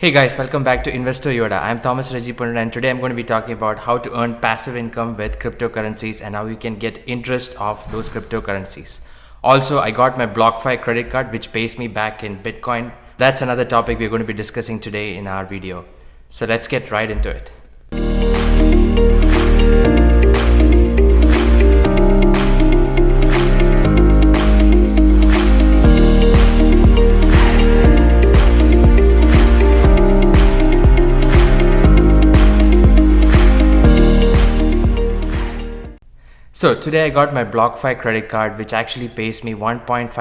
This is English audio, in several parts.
Hey guys, welcome back to Investor Yoda. I'm Thomas Rajipundan and today I'm going to be talking about how to earn passive income with cryptocurrencies and how you can get interest off those cryptocurrencies. Also, I got my Blockfi credit card which pays me back in Bitcoin. That's another topic we're going to be discussing today in our video. So let's get right into it. So today I got my Blockfi credit card which actually pays me 1.5%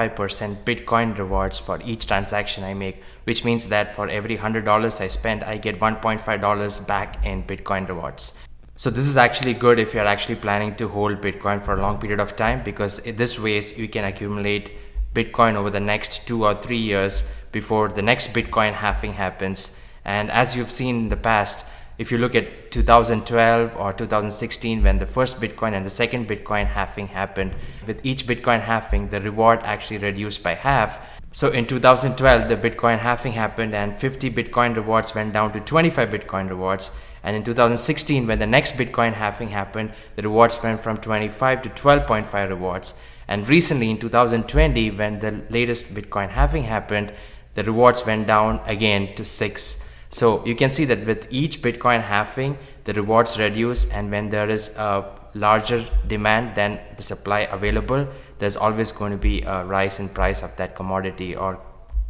Bitcoin rewards for each transaction I make, which means that for every $100 I spend, I get $1.5 back in Bitcoin rewards. So this is actually good if you're actually planning to hold Bitcoin for a long period of time, because in this ways you can accumulate Bitcoin over the next 2 or 3 years before the next Bitcoin halving happens. And as you've seen in the past, if you look at 2012 or 2016 when the first Bitcoin and the second Bitcoin halving happened, with each Bitcoin halving, the reward actually reduced by half. So in 2012, the Bitcoin halving happened and 50 Bitcoin rewards went down to 25 Bitcoin rewards. And in 2016, when the next Bitcoin halving happened, the rewards went from 25 to 12.5 rewards. And recently in 2020, when the latest Bitcoin halving happened, the rewards went down again to 6. So you can see that with each Bitcoin halving, the rewards reduce, and when there is a larger demand than the supply available, there's always going to be a rise in price of that commodity or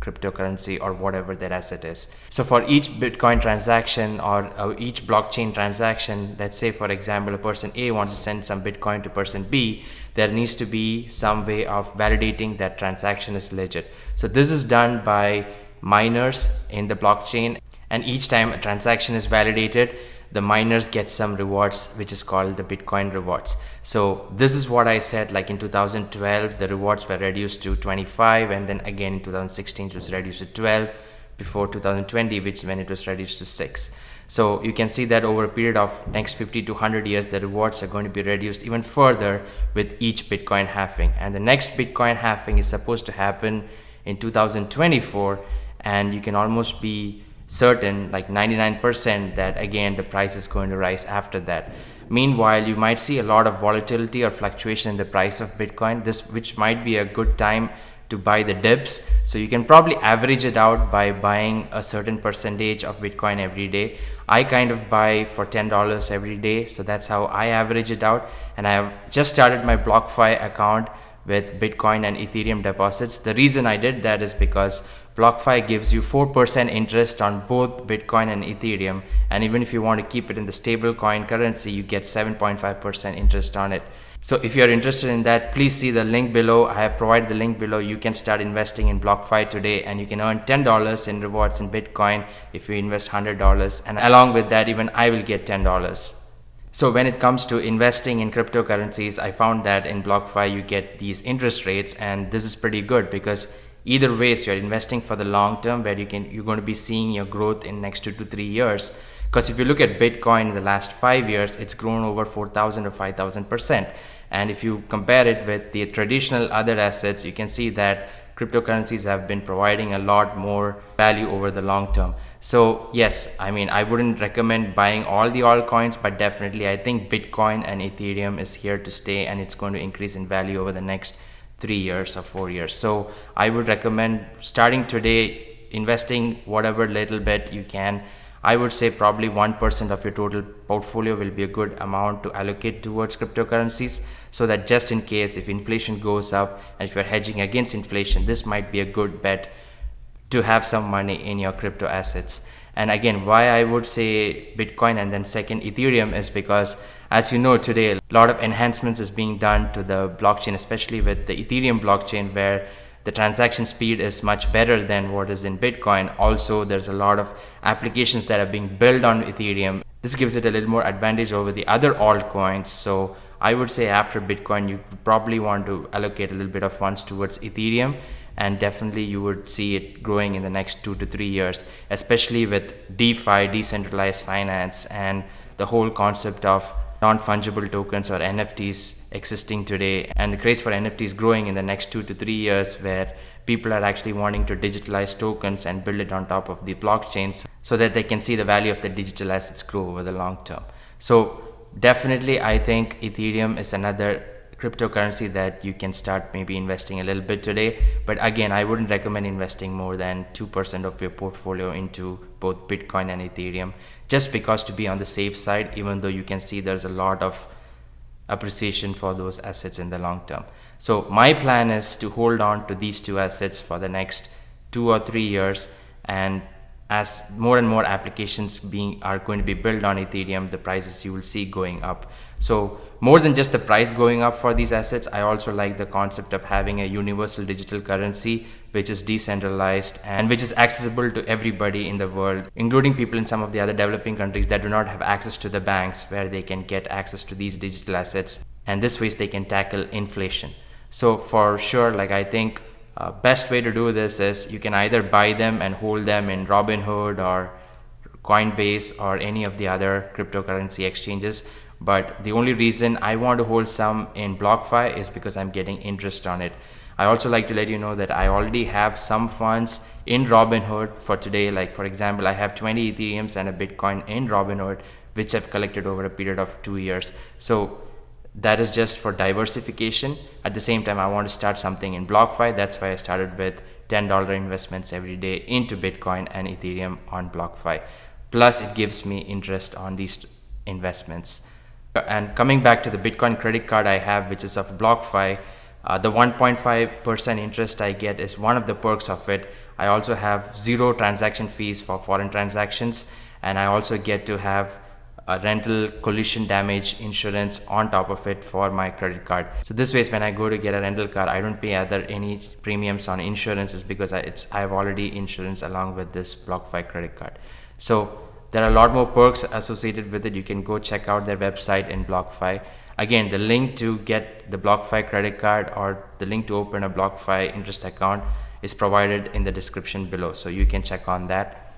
cryptocurrency or whatever that asset is. So for each Bitcoin transaction or each blockchain transaction, let's say for example a person A wants to send some Bitcoin to person B, there needs to be some way of validating that transaction is legit. So this is done by miners in the blockchain, and each time a transaction is validated, the miners get some rewards which is called the Bitcoin rewards. So this is what I said, like in 2012 the rewards were reduced to 25, and then again in 2016 it was reduced to 12, before 2020 which when it was reduced to 6. So you can see that over a period of next 50 to 100 years, the rewards are going to be reduced even further with each Bitcoin halving. And the next Bitcoin halving is supposed to happen in 2024, and you can almost be certain, like 99%, that again the price is going to rise after that. Meanwhile, you might see a lot of volatility or fluctuation in the price of Bitcoin, which might be a good time to buy the dips. So you can probably average it out by buying a certain percentage of Bitcoin every day. I kind of buy for $10 every day, so that's how I average it out. And I have just started my Blockfi account with Bitcoin and Ethereum deposits. The reason I did that is because Blockfi gives you 4% interest on both Bitcoin and Ethereum, and even if you want to keep it in the stable coin currency, you get 7.5% interest on it. So if you're interested in that, please see the link below. I have provided the link below. You can start investing in Blockfi today, and you can earn $10 in rewards in Bitcoin if you invest $100, and along with that even I will get $10. So when it comes to investing in cryptocurrencies, I found that in Blockfi you get these interest rates, and this is pretty good because either ways you're investing for the long term, where you're going to be seeing your growth in next 2 to 3 years. Because if you look at Bitcoin in the last 5 years, it's grown over 4,000 or 5,000%. And if you compare it with the traditional other assets, you can see that cryptocurrencies have been providing a lot more value over the long term. So yes, I mean, I wouldn't recommend buying all the altcoins, but definitely I think Bitcoin and Ethereum is here to stay, and it's going to increase in value over the next 3 years or 4 years. So I would recommend starting today, investing whatever little bit you can. I would say probably 1% of your total portfolio will be a good amount to allocate towards cryptocurrencies, so that just in case if inflation goes up and if you're hedging against inflation, this might be a good bet to have some money in your crypto assets. And again, why I would say Bitcoin and then second Ethereum is because, as you know, today a lot of enhancements is being done to the blockchain, especially with the Ethereum blockchain, where the transaction speed is much better than what is in Bitcoin. Also, there's a lot of applications that are being built on Ethereum. This gives it a little more advantage over the other altcoins. So I would say after Bitcoin, you probably want to allocate a little bit of funds towards Ethereum, and definitely you would see it growing in the next 2 to 3 years, especially with DeFi, decentralized finance, and the whole concept of non-fungible tokens or NFTs existing today, and the craze for NFTs growing in the next 2 to 3 years, where people are actually wanting to digitalize tokens and build it on top of the blockchains so that they can see the value of the digital assets grow over the long term. So definitely I think Ethereum is another cryptocurrency that you can start maybe investing a little bit today. But again, I wouldn't recommend investing more than 2% of your portfolio into both Bitcoin and Ethereum, just because to be on the safe side, even though you can see there's a lot of appreciation for those assets in the long term. So my plan is to hold on to these two assets for the next 2 or 3 years, and as more and more applications are going to be built on Ethereum, the prices you will see going up. So more than just the price going up for these assets, I also like the concept of having a universal digital currency which is decentralized and which is accessible to everybody in the world, including people in some of the other developing countries that do not have access to the banks, where they can get access to these digital assets, and this way they can tackle inflation. So for sure, like, I think best way to do this is you can either buy them and hold them in Robinhood or Coinbase or any of the other cryptocurrency exchanges. But the only reason I want to hold some in Blockfi is because I'm getting interest on it. I also like to let you know that I already have some funds in Robinhood for today. Like, for example, I have 20 Ethereums and a Bitcoin in Robinhood, which I've collected over a period of 2 years. So that is just for diversification. At the same time, I want to start something in Blockfi. That's why I started with $10 investments every day into Bitcoin and Ethereum on Blockfi. Plus, it gives me interest on these investments. And coming back to the Bitcoin credit card I have, which is of Blockfi, the 1.5% interest I get is one of the perks of it. I also have 0 transaction fees for foreign transactions, and I also get to have a rental collision damage insurance on top of it for my credit card. So this way, when I go to get a rental car, I don't pay any premiums on insurances because I have already insurance along with this Blockfi credit card. So there are a lot more perks associated with it. You can go check out their website in Blockfi. Again, the link to get the Blockfi credit card or the link to open a Blockfi interest account is provided in the description below, so you can check on that.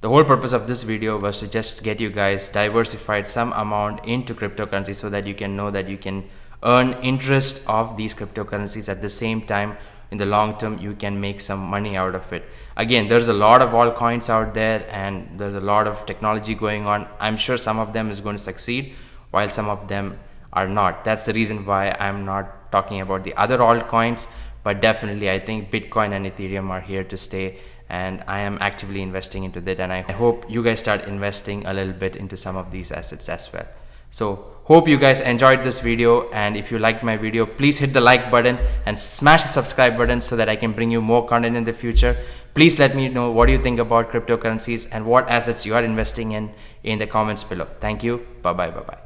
The whole purpose of this video was to just get you guys diversified some amount into cryptocurrency so that you can know that you can earn interest of these cryptocurrencies. At the same time, in the long term, you can make some money out of it. Again, there's a lot of altcoins out there and there's a lot of technology going on. I'm sure some of them is going to succeed while some of them are not. That's the reason why I'm not talking about the other altcoins, but definitely I think Bitcoin and Ethereum are here to stay, and I am actively investing into that, and I hope you guys start investing a little bit into some of these assets as well. So hope you guys enjoyed this video, and if you liked my video, please hit the like button and smash the subscribe button so that I can bring you more content in the future. Please let me know what you think about cryptocurrencies and what assets you are investing in the comments below. Thank you. Bye bye.